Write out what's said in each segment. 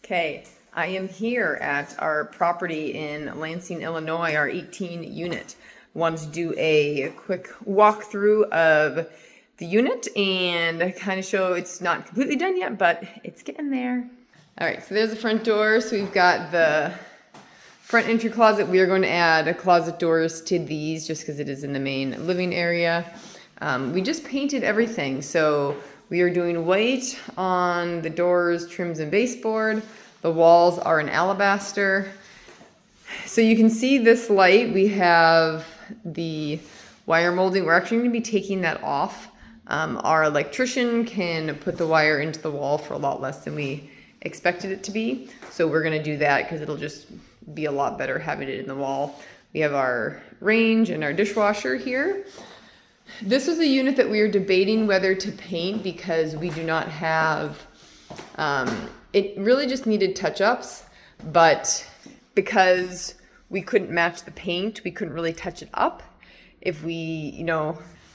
Okay, I am here at our property in Lansing, Illinois, our 18 unit. Wanted to do a quick walkthrough of the unit and kind of show it's not completely done yet, but it's getting there. All right, so there's the front door. So we've got the front entry closet. We are going to add closet doors to these just because it is in the main living area. We just painted everything, so we are doing white on the doors, trims, and baseboard. The walls are in alabaster. So you can see this light. We have the wire molding. We're actually going to be taking that off. Our electrician can put the wire into the wall for a lot less than we expected it to be. So we're going to do that because it'll just be a lot better having it in the wall. We have our range and our dishwasher here. This was a unit that we were debating whether to paint because we do not have, it really just needed touch-ups, but because we couldn't match the paint, we couldn't really touch it up. If we,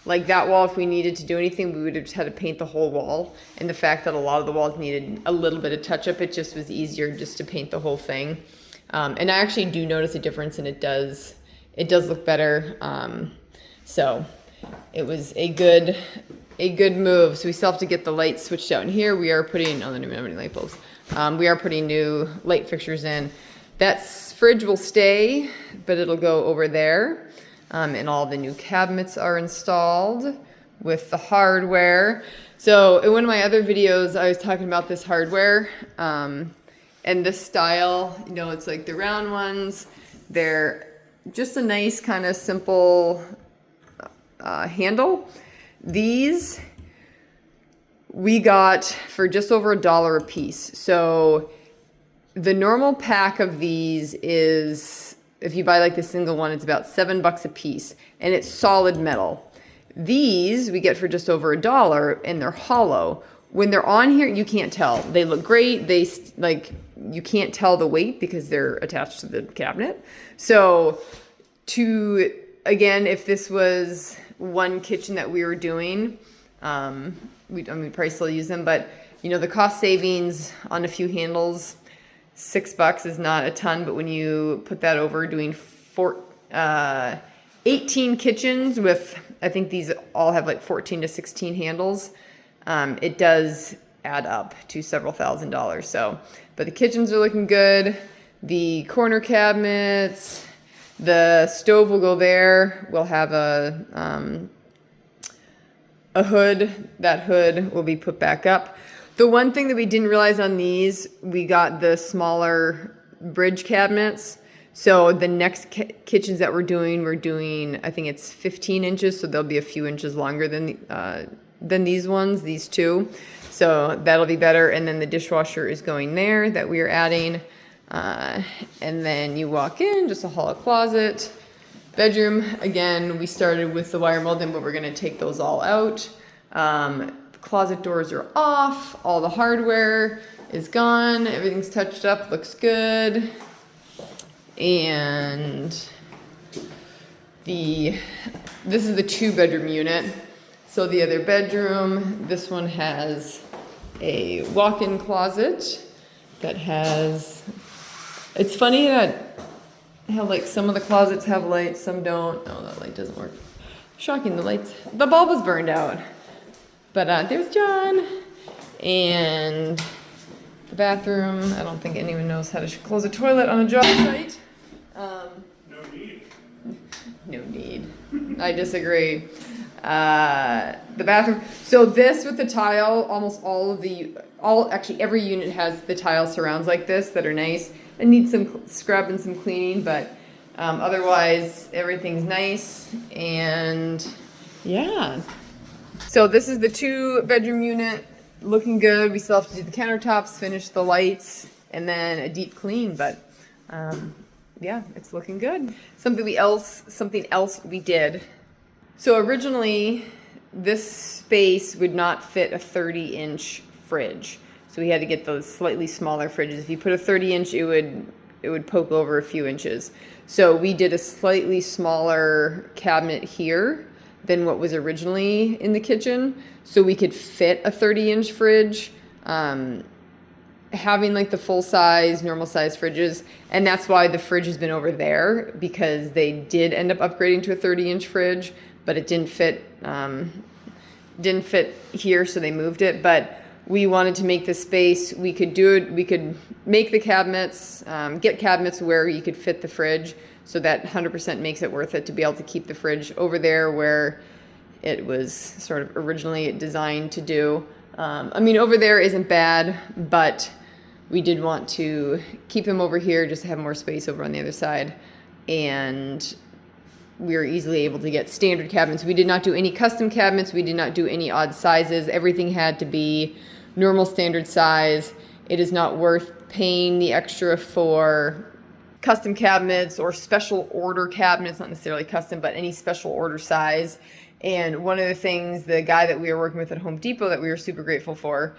like that wall, if we needed to do anything, we would have just had to paint the whole wall. And the fact that a lot of the walls needed a little bit of touch-up, it just was easier just to paint the whole thing. And I actually do notice a difference, and it does look better. So it was a good move. So we still have to get the lights switched out. And here we are putting, oh, they don't have any light bulbs. We are putting new light fixtures in. That fridge will stay, but it'll go over there. And all the new cabinets are installed with the hardware. So in one of my other videos, I was talking about this hardware and this style. It's like the round ones. They're just a nice kind of simple handle. These we got for just over $1 a piece. So the normal pack of these is, if you buy like the single one, it's about $7 a piece, and it's solid metal. These we get for just over $1, and they're hollow. When they're on here, you can't tell. They look great. You can't tell the weight because they're attached to the cabinet. So again, if this was one kitchen that we were doing, we'd probably still use them, but the cost savings on a few handles, $6 is not a ton, but when you put that over doing 18 kitchens with, I think these all have like 14 to 16 handles, it does add up to several $1,000s. So, but the kitchens are looking good. The corner cabinets, the stove will go there. We'll have a hood. That hood will be put back up. The one thing that we didn't realize on these, we got the smaller bridge cabinets. So the next kitchens that we're doing, I think it's 15 inches. So they'll be a few inches longer than these ones, these two. So that'll be better. And then the dishwasher is going there that we are adding. And then you walk in, just a hall closet. Bedroom, again, we started with the wire molding, but we're going to take those all out. Closet doors are off. All the hardware is gone. Everything's touched up, looks good. And this is the 2-bedroom unit. So the other bedroom, this one has a walk-in closet that has, it's funny that how like some of the closets have lights, some don't. Oh, that light doesn't work. Shocking, the bulb was burned out. But there's John. And the bathroom, I don't think anyone knows how to close a toilet on a job site. No need. No need. I disagree. The bathroom. So this with the tile, almost actually every unit has the tile surrounds like this that are nice. It needs some scrub and some cleaning, but otherwise everything's nice. And yeah. So this is the 2-bedroom unit, looking good. We still have to do the countertops, finish the lights, and then a deep clean. But yeah, it's looking good. Something else we did. So originally, this space would not fit a 30-inch fridge. So we had to get those slightly smaller fridges. If you put a 30-inch, it would poke over a few inches. So we did a slightly smaller cabinet here than what was originally in the kitchen, so we could fit a 30-inch fridge. having like the full size, normal size fridges. And that's why the fridge has been over there, because they did end up upgrading to a 30-inch fridge, but it didn't fit here, so they moved it. But we wanted to make the space, we could do it, we could make the cabinets, get cabinets where you could fit the fridge, so that 100% makes it worth it to be able to keep the fridge over there where it was sort of originally designed to do. I mean, over there isn't bad, but we did want to keep them over here just to have more space over on the other side. And we were easily able to get standard cabinets. We did not do any custom cabinets. We did not do any odd sizes. Everything had to be normal standard size. It is not worth paying the extra for custom cabinets or special order cabinets, not necessarily custom, but any special order size. And one of the things, the guy that we were working with at Home Depot that we were super grateful for,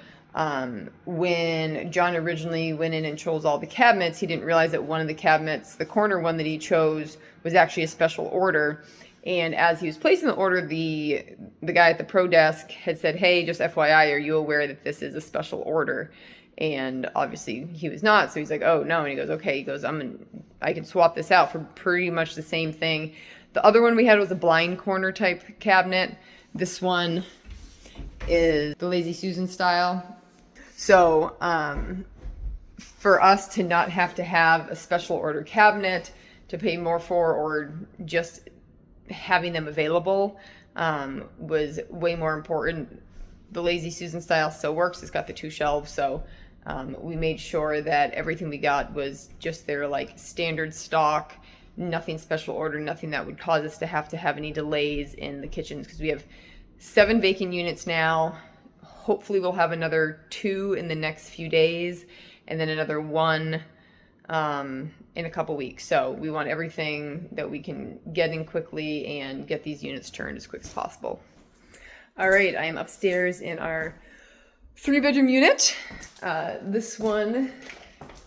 when John originally went in and chose all the cabinets, he didn't realize that one of the cabinets, the corner one that he chose, was actually a special order. And as he was placing the order, the guy at the pro desk had said, "Hey, just FYI, are you aware that this is a special order?" And obviously he was not, so he's like, "Oh no." And he goes, "Okay," he goes, I can swap this out for pretty much the same thing." The other one we had was a blind corner type cabinet. This one is the Lazy Susan style. So for us to not have to have a special order cabinet to pay more for, or just having them available, was way more important. The Lazy Susan style still works. It's got the 2 shelves. So we made sure that everything we got was just their like standard stock, nothing special order, nothing that would cause us to have any delays in the kitchens, because we have 7 vacant units now. Hopefully we'll have another 2 in the next few days, and then another 1 in a couple weeks. So we want everything that we can get in quickly and get these units turned as quick as possible. All right, I am upstairs in our 3-bedroom unit. This one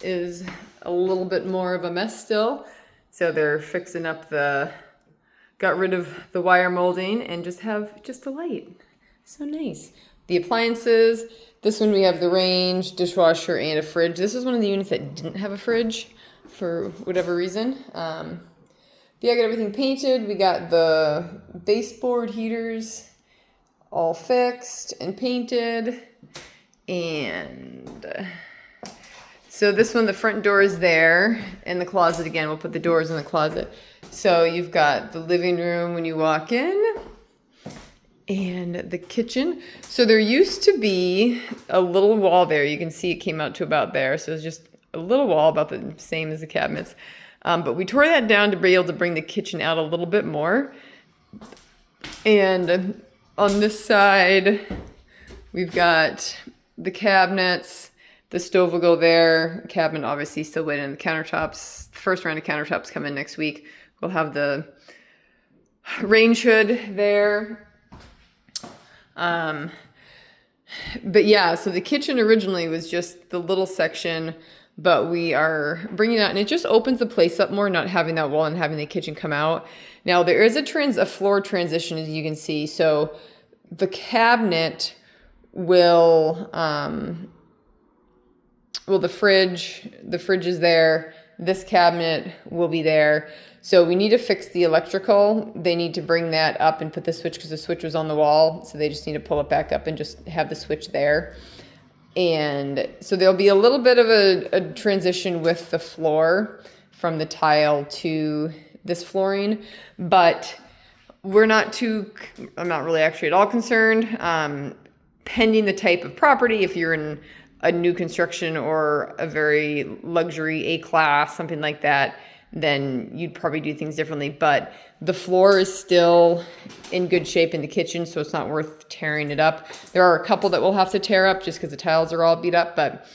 is a little bit more of a mess still. So they're fixing up got rid of the wire molding and just have just the light. So nice. The appliances, this one we have the range, dishwasher, and a fridge. This is one of the units that didn't have a fridge for whatever reason. Yeah, I got everything painted. We got the baseboard heaters all fixed and painted. And so this one, the front door is there, and the closet again. We'll put the doors in the closet. So you've got the living room when you walk in, and the kitchen. So there used to be a little wall there. You can see it came out to about there. So it's just a little wall about the same as the cabinets. But we tore that down to be able to bring the kitchen out a little bit more. And on this side, we've got the cabinets. The stove will go there. Cabinet obviously still waiting on the countertops. The first round of countertops come in next week. We'll have the range hood there. But yeah, so the kitchen originally was just the little section, but we are bringing it out, and it just opens the place up more, not having that wall and having the kitchen come out. Now there is a floor transition, as you can see. So the cabinet will, the fridge is there. This cabinet will be there. So we need to fix the electrical. They need to bring that up and put the switch, because the switch was on the wall. So they just need to pull it back up and just have the switch there. And so there'll be a little bit of a transition with the floor from the tile to this flooring, but I'm not really actually at all concerned. Pending the type of property, if you're in a new construction or a very luxury A-class, something like that, then you'd probably do things differently. But the floor is still in good shape in the kitchen, so it's not worth tearing it up. There are a couple that we'll have to tear up just because the tiles are all beat up, but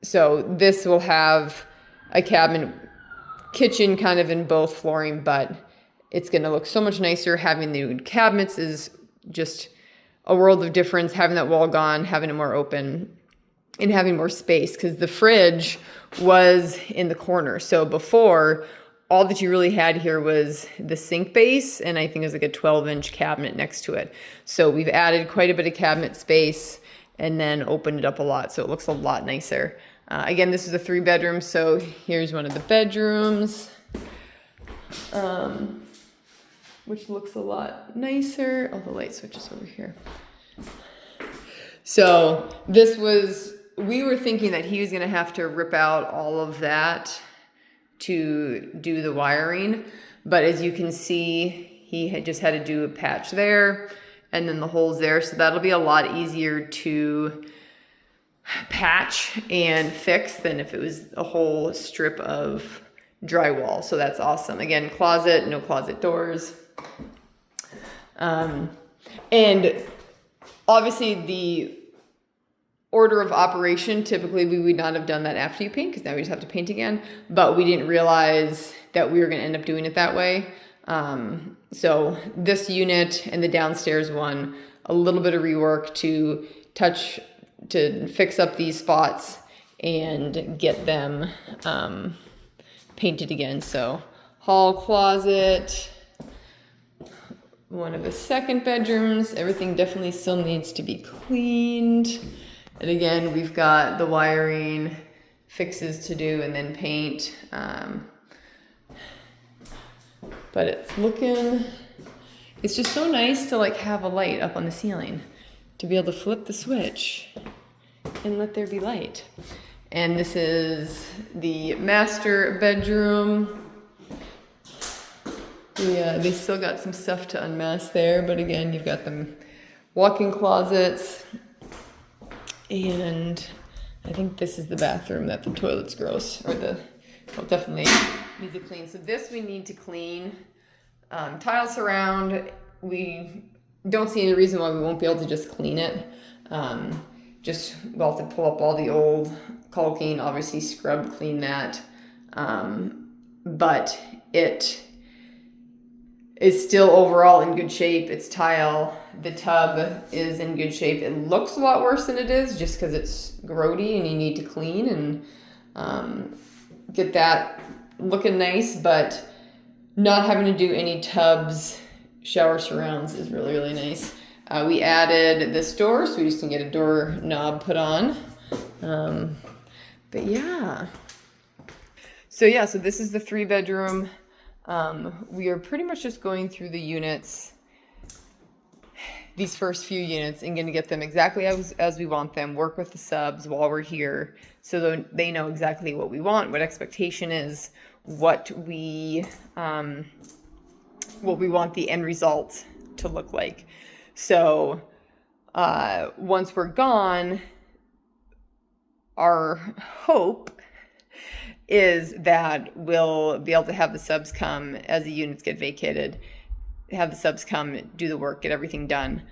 so this will have a cabinet kitchen kind of in both flooring, but it's going to look so much nicer. Having the cabinets is just a world of difference. Having that wall gone, having it more open, and having more space, because the fridge was in the corner. So before, all that you really had here was the sink base, and I think there's like a 12-inch cabinet next to it. So we've added quite a bit of cabinet space, and then opened it up a lot, so it looks a lot nicer. Again, this is a 3-bedroom, so here's one of the bedrooms, which looks a lot nicer. Oh, the light switch is over here. So we were thinking that he was going to have to rip out all of that to do the wiring, but as you can see, he had just had to do a patch there and then the holes there, so that'll be a lot easier to patch and fix than if it was a whole strip of drywall. So that's awesome. Again, closet, no closet doors. And obviously the order of operation, typically we would not have done that after you paint, because now we just have to paint again, but we didn't realize that we were going to end up doing it that way. So this unit and the downstairs one, a little bit of rework to fix up these spots and get them painted again. So hall, closet, one of the second bedrooms, everything definitely still needs to be cleaned. And again, we've got the wiring fixes to do and then paint. But it's just so nice to like have a light up on the ceiling, to be able to flip the switch and let there be light. And this is the master bedroom. Yeah, they still got some stuff to unmask there, but again, you've got them walk-in closets. And I think this is the bathroom that the toilet's gross, or well, definitely needs to clean. So this we need to clean. Tile surround, we don't see any reason why we won't be able to just clean it. We'll have to pull up all the old caulking, obviously scrub clean that. But it is still overall in good shape. It's tile. The tub is in good shape. It looks a lot worse than it is just because it's grody and you need to clean and get that looking nice, but not having to do any tubs, shower surrounds is really, really nice. We added this door, so we just can get a door knob put on. But yeah. So this is the 3-bedroom. We are pretty much just going through the units, these first few units, and going to get them exactly as we want them, work with the subs while we're here, so they know exactly what we want, what expectation is, what we want the end result to look like. So once we're gone, our hope is that we'll be able to have the subs come as the units get vacated, have the subs come, do the work, get everything done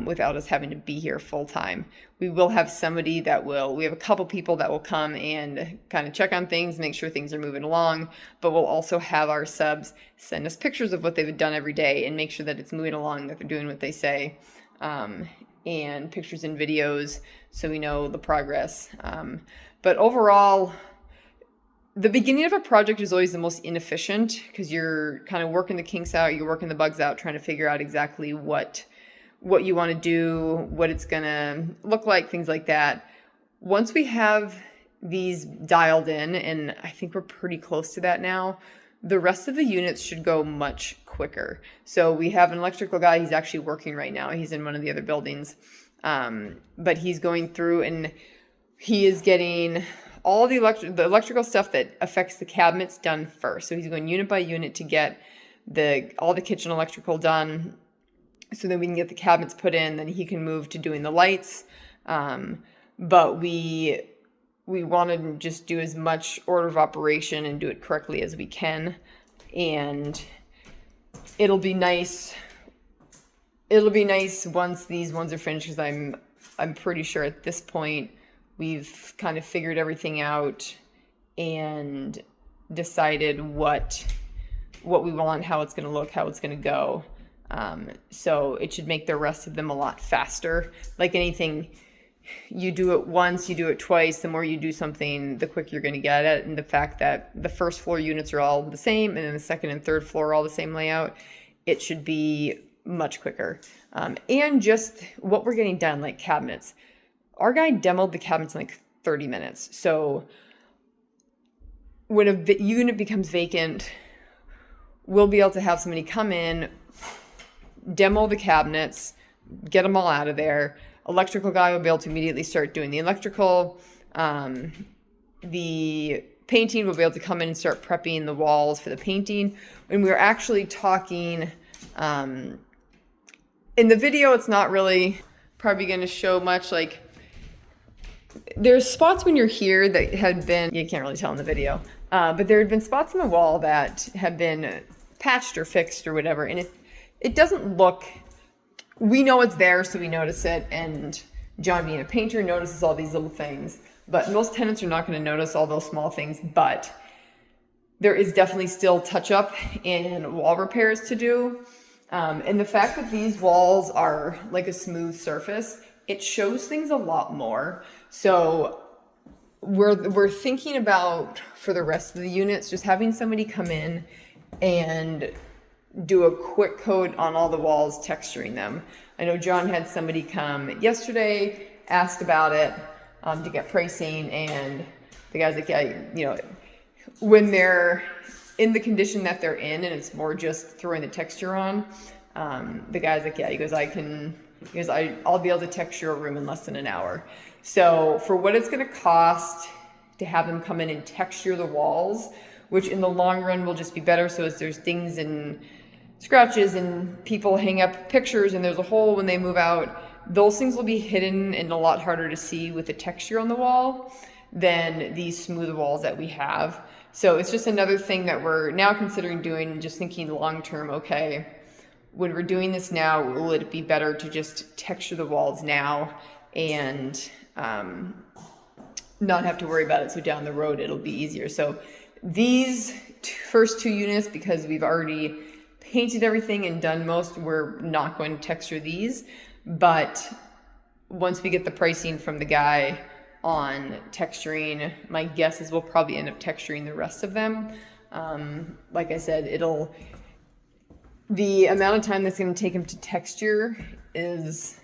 without us having to be here full time. We will have somebody we have a couple people that will come and kind of check on things, make sure things are moving along, but we'll also have our subs send us pictures of what they've done every day and make sure that it's moving along, that they're doing what they say, and pictures and videos so we know the progress. But overall, the beginning of a project is always the most inefficient because you're kind of working the kinks out, you're working the bugs out, trying to figure out exactly what you want to do, what it's going to look like, things like that. Once we have these dialed in, and I think we're pretty close to that now, the rest of the units should go much quicker. So we have an electrical guy, he's actually working right now. He's in one of the other buildings. But he's going through and he is getting all the electrical stuff that affects the cabinets done first. So he's going unit by unit to get all the kitchen electrical done, so then we can get the cabinets put in. Then he can move to doing the lights. But we want to just do as much order of operation and do it correctly as we can. And it'll be nice. It'll be nice once these ones are finished, because I'm pretty sure at this point we've kind of figured everything out and decided what we want, how it's going to look, how it's going to go. So it should make the rest of them a lot faster. Like anything, you do it once, you do it twice, the more you do something, the quicker you're going to get it. And the fact that the first floor units are all the same, and then the second and third floor are all the same layout, it should be much quicker. And just what we're getting done, like cabinets. our guy demoed the cabinets in like 30 minutes. So when a unit becomes vacant, we'll be able to have somebody come in, demo the cabinets, get them all out of there. Electrical guy will be able to immediately start doing the electrical. The painting will be able to come in and start prepping the walls for the painting. When we were actually talking, in the video, it's not really probably going to show much. Like, there's spots when you're here that had been, you can't really tell in the video, but there had been spots in the wall that have been patched or fixed or whatever, and it doesn't look, we know it's there, so we notice it, and John, being a painter, notices all these little things, but most tenants are not going to notice all those small things. But there is definitely still touch-up and wall repairs to do, and the fact that these walls are like a smooth surface, it shows things a lot more. So we're thinking about, for the rest of the units, just having somebody come in and do a quick coat on all the walls, texturing them. I know John had somebody come yesterday, asked about it, to get pricing, and the guy's like, yeah, when they're in the condition that they're in and it's more just throwing the texture on, the guy's like, yeah, he goes, I'll be able to texture a room in less than an hour. So for what it's going to cost to have them come in and texture the walls, which in the long run will just be better. So as there's things and scratches and people hang up pictures and there's a hole when they move out, those things will be hidden and a lot harder to see with the texture on the wall than these smooth walls that we have. So it's just another thing that we're now considering doing, just thinking long term, okay, when we're doing this now, will it be better to just texture the walls now and not have to worry about it, so down the road it'll be easier. So these first two units, because we've already painted everything and done most, we're not going to texture these. But once we get the pricing from the guy on texturing, my guess is we'll probably end up texturing the rest of them. Like I said, the amount of time that's going to take him to texture is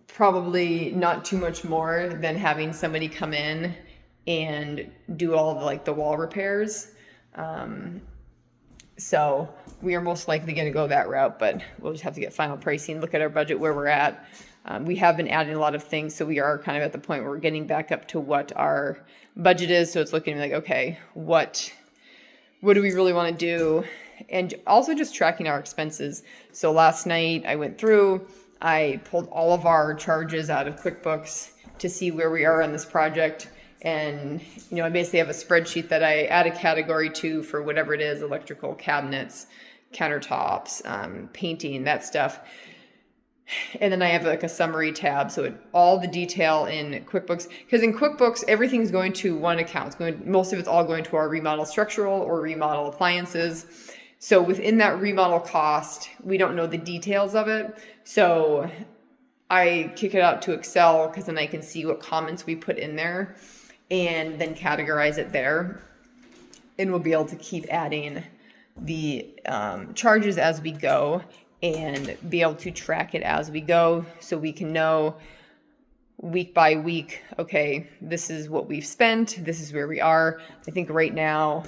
probably not too much more than having somebody come in and do all of the wall repairs. So we are most likely going to go that route, but we'll just have to get final pricing, look at our budget, where we're at. We have been adding a lot of things, so we are kind of at the point where we're getting back up to what our budget is. So it's looking like, okay, what do we really want to do? And also just tracking our expenses. So last night I went through, I pulled all of our charges out of QuickBooks to see where we are on this project. And, I basically have a spreadsheet that I add a category to for whatever it is, electrical, cabinets, countertops, painting, that stuff. And then I have a summary tab. So all the detail in QuickBooks, because in QuickBooks, everything's going to one account. Most of it's all going to our remodel structural or remodel appliances. So within that remodel cost, we don't know the details of it. So I kick it out to Excel, because then I can see what comments we put in there and then categorize it there. And we'll be able to keep adding the charges as we go and be able to track it as we go, so we can know week by week, okay, this is what we've spent, this is where we are. I think right now,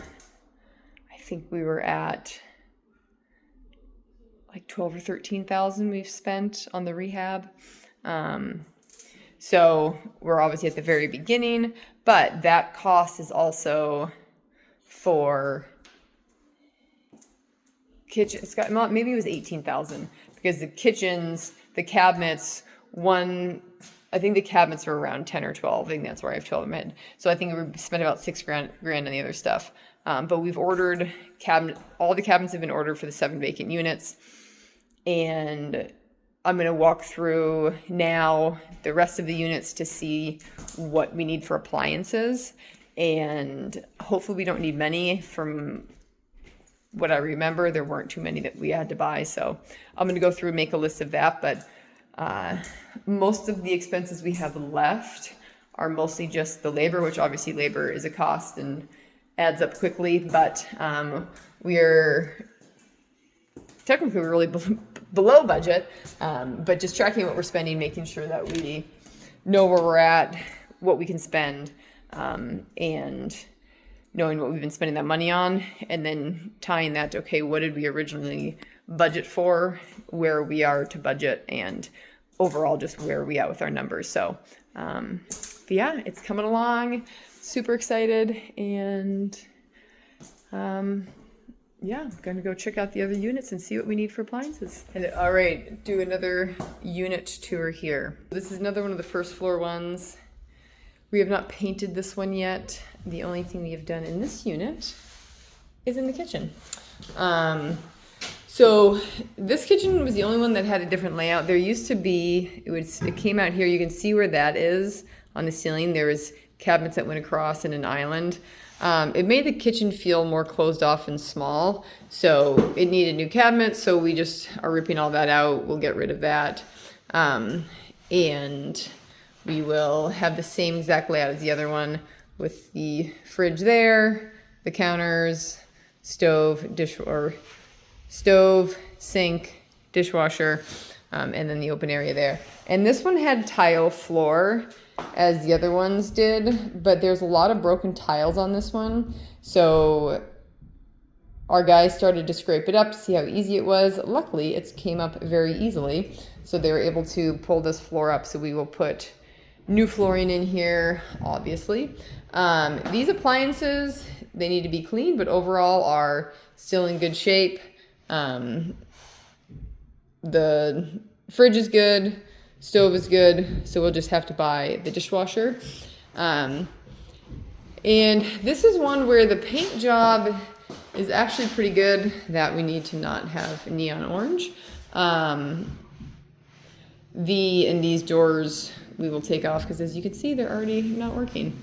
we were at 12 or 13,000 we've spent on the rehab. So we're obviously at the very beginning, but that cost is also for kitchen. Maybe it was 18,000, because the kitchens, the cabinets, I think the cabinets were around 10 or 12. I think that's where I have 12 in my head. So I think we spent about $6,000 on the other stuff. But we've ordered all the cabinets have been ordered for the 7 vacant units. And I'm going to walk through now the rest of the units to see what we need for appliances. And hopefully we don't need many. From what I remember, there weren't too many that we had to buy. So I'm going to go through and make a list of that. But most of the expenses we have left are mostly just the labor, which obviously labor is a cost and adds up quickly. But we're really below budget, but just tracking what we're spending, making sure that we know where we're at, what we can spend, and knowing what we've been spending that money on, and then tying that to, okay, what did we originally budget for, where we are to budget, and overall just where are we at with our numbers. So but yeah, it's coming along, super excited, and yeah, I'm gonna go check out the other units and see what we need for appliances. And all right, do another unit tour here. This is another one of the first floor ones. We have not painted this one yet. The only thing we have done in this unit is in the kitchen. So this kitchen was the only one that had a different layout. There used to be, it came out here, you can see where that is on the ceiling. There was cabinets that went across in an island. It made the kitchen feel more closed off and small, so it needed new cabinets, so we just are ripping all that out. We'll get rid of that. And we will have the same exact layout as the other one, with the fridge there, the counters, stove, sink, dishwasher, and then the open area there. And this one had tile floor, as the other ones did, but there's a lot of broken tiles on this one. So our guys started to scrape it up to see how easy it was. Luckily, it came up very easily, so they were able to pull this floor up. So we will put new flooring in here, obviously. These appliances, they need to be cleaned, but overall are still in good shape. The fridge is good, stove is good, so we'll just have to buy the dishwasher. And this is one where the paint job is actually pretty good, that we need to not have neon orange. And these doors we will take off, because as you can see, they're already not working.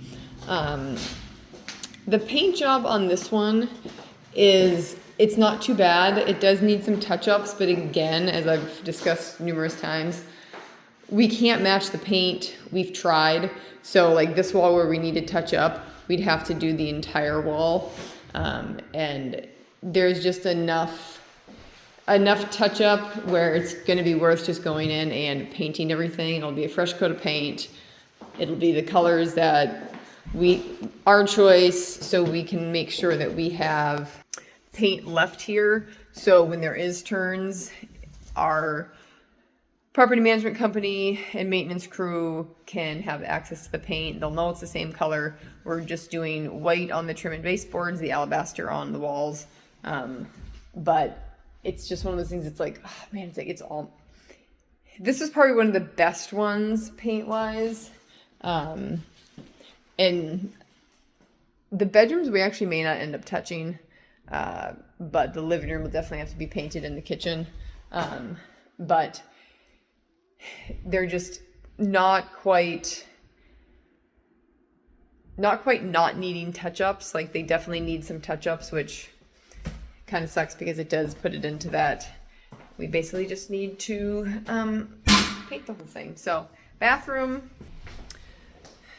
The paint job on this one it's not too bad. It does need some touch-ups, but again, as I've discussed numerous times, we can't match the paint. We've tried. So like this wall where we need to touch up, we'd have to do the entire wall. And there's just enough touch-up where it's going to be worth just going in and painting everything. It'll be a fresh coat of paint. It'll be the colors that our choice, so we can make sure that we have paint left here. So when there is turns, our property management company and maintenance crew can have access to the paint. They'll know it's the same color. We're just doing white on the trim and baseboards, the alabaster on the walls. But it's just one of those things. It's like, oh man, it's all. This is probably one of the best ones paint wise. And the bedrooms we actually may not end up touching, but the living room will definitely have to be painted in the kitchen. But they're just not quite not needing touch-ups. Like they definitely need some touch-ups, which kind of sucks because it does put it into that. We basically just need to paint the whole thing. So bathroom.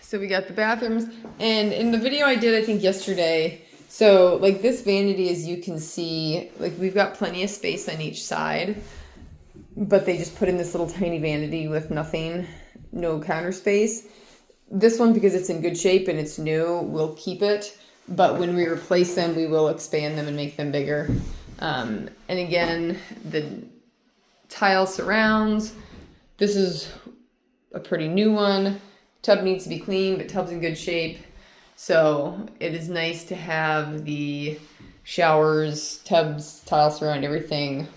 So we got the bathrooms, and in the video I did, I think yesterday, so like this vanity, as you can see, like we've got plenty of space on each side, but they just put in this little tiny vanity with no counter space. This one, because it's in good shape and it's new, we'll keep it, but when we replace them, we will expand them and make them bigger. And again, the tile surrounds, this is a pretty new one. Tub needs to be clean, but tub's in good shape. So it is nice to have the showers, tubs, tile surround, everything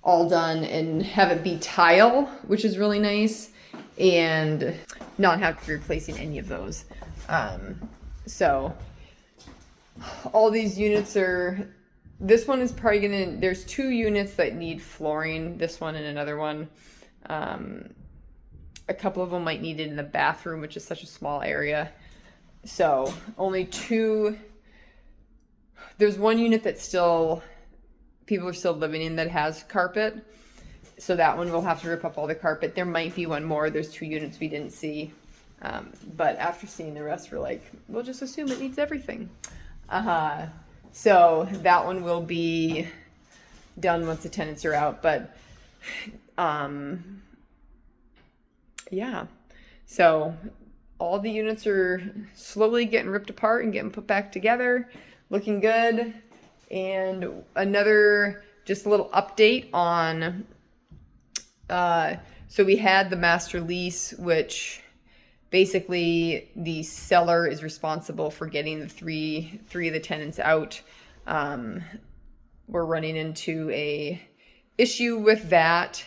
all done and have it be tile, which is really nice, and not have to be replacing any of those. So all these units this one is probably there's 2 units that need flooring, this one and another one. A couple of them might need it in the bathroom, which is such a small area. So only 2. There's one unit that people are still living in that has carpet. So that one we'll have to rip up all the carpet. There might be one more. There's 2 units we didn't see. But after seeing the rest, we're like, we'll just assume it needs everything. So that one will be done once the tenants are out. But yeah, So all the units are slowly getting ripped apart and getting put back together, looking good. And another just a little update on, so we had the master lease, which basically the seller is responsible for getting the three of the tenants out. We're running into a issue with that.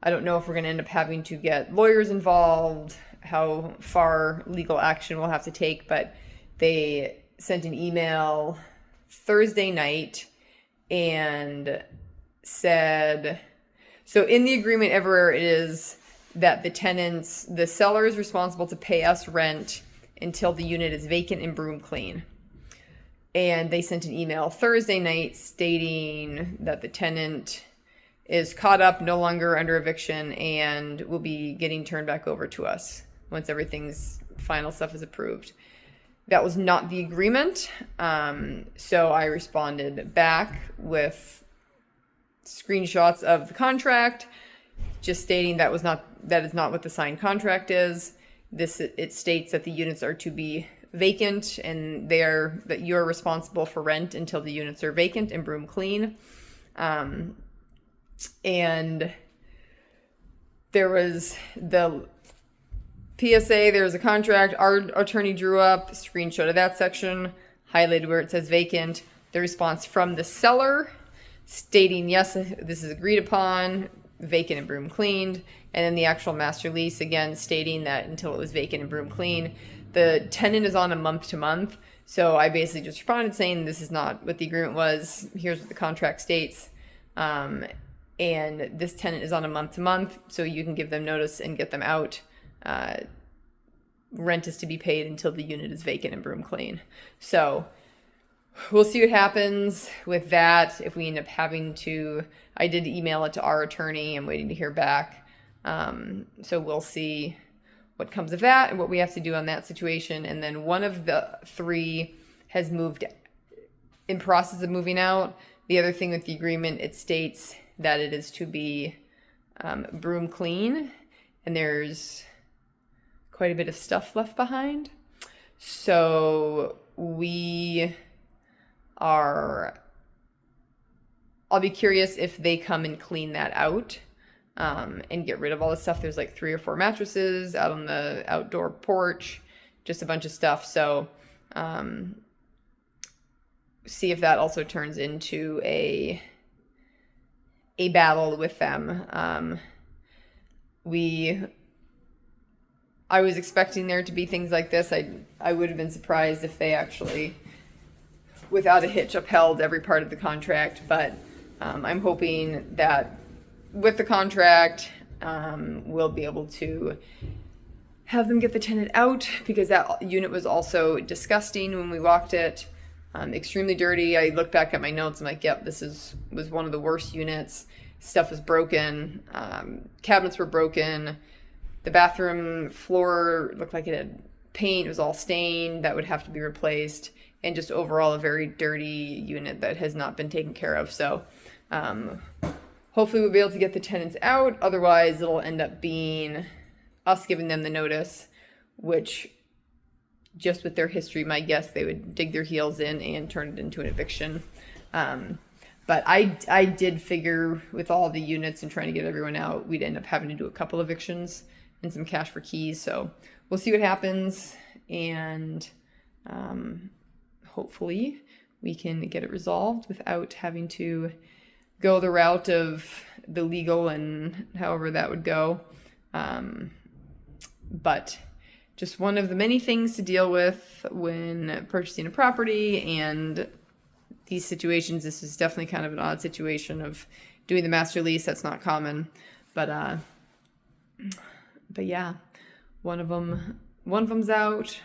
I don't know if we're going to end up having to get lawyers involved, how far legal action we'll have to take, but they sent an email Thursday night and said, so in the agreement everywhere it is that the seller is responsible to pay us rent until the unit is vacant and broom clean. And they sent an email Thursday night stating that the tenant is caught up, no longer under eviction, and will be getting turned back over to us once everything's final stuff is approved. That was not the agreement. So I responded back with screenshots of the contract, just stating that is not what the signed contract is. It states that the units are to be vacant and that you're responsible for rent until the units are vacant and broom clean. And there was the PSA, there was a contract, our attorney drew up a screenshot of that section, highlighted where it says vacant, the response from the seller stating, yes, this is agreed upon, vacant and broom cleaned, and then the actual master lease, again, stating that until it was vacant and broom clean. The tenant is on a month-to-month, so I basically just responded saying this is not what the agreement was, here's what the contract states. And this tenant is on a month-to-month, so you can give them notice and get them out. Rent is to be paid until the unit is vacant and broom clean. So we'll see what happens with that. If we end up having to, I did email it to our attorney. I'm waiting to hear back. So we'll see what comes of that and what we have to do on that situation. And then one of the three has moved, in process of moving out. The other thing with the agreement, it states that it is to be broom clean, and there's quite a bit of stuff left behind. So I'll be curious if they come and clean that out and get rid of all the stuff. There's like 3 or 4 mattresses out on the outdoor porch, just a bunch of stuff. So see if that also turns into a battle with them. I was expecting there to be things like this. I would have been surprised if they actually, without a hitch, upheld every part of the contract. But I'm hoping that with the contract, we'll be able to have them get the tenant out, because that unit was also disgusting when we walked it. Extremely dirty. I look back at my notes. I'm like, yep, this was one of the worst units. Stuff was broken. Cabinets were broken. The bathroom floor looked like it had paint. It was all stained. That would have to be replaced. And just overall a very dirty unit that has not been taken care of. So hopefully we'll be able to get the tenants out. Otherwise, it'll end up being us giving them the notice, which, just with their history, my guess, they would dig their heels in and turn it into an eviction. But I did figure with all the units and trying to get everyone out, we'd end up having to do a couple evictions and some cash for keys. So we'll see what happens, and hopefully we can get it resolved without having to go the route of the legal and however that would go. But just one of the many things to deal with when purchasing a property, and these situations. This is definitely kind of an odd situation of doing the master lease. That's not common, but yeah, one of them's out.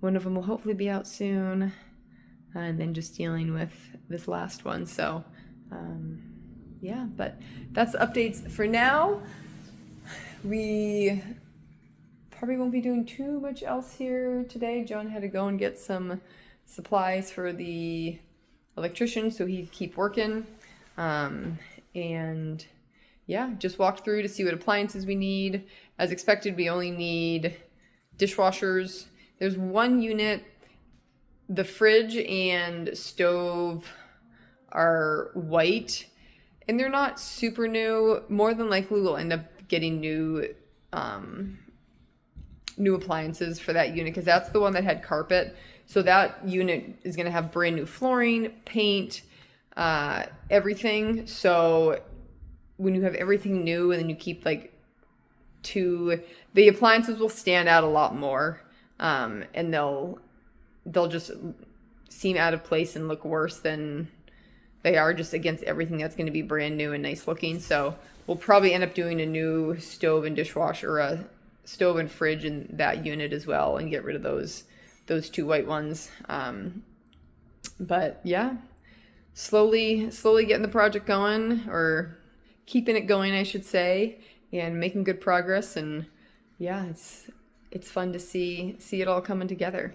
One of them will hopefully be out soon, and then just dealing with this last one. So yeah, but that's the updates for now. We probably won't be doing too much else here today. John had to go and get some supplies for the electrician so he could keep working. And yeah, just walk through to see what appliances we need. As expected, we only need dishwashers. There's one unit, the fridge and stove are white, and they're not super new. More than likely, we'll end up getting new appliances for that unit because that's the one that had carpet. So that unit is going to have brand new flooring, paint, everything. So when you have everything new and then you keep like the appliances will stand out a lot more, and they'll just seem out of place and look worse than they are just against everything that's going to be brand new and nice looking. So we'll probably end up doing a new stove and dishwasher, or a stove and fridge in that unit as well, and get rid of those two white ones. But yeah, slowly getting the project going, or keeping it going, I should say, and making good progress. And yeah, it's fun to see it all coming together.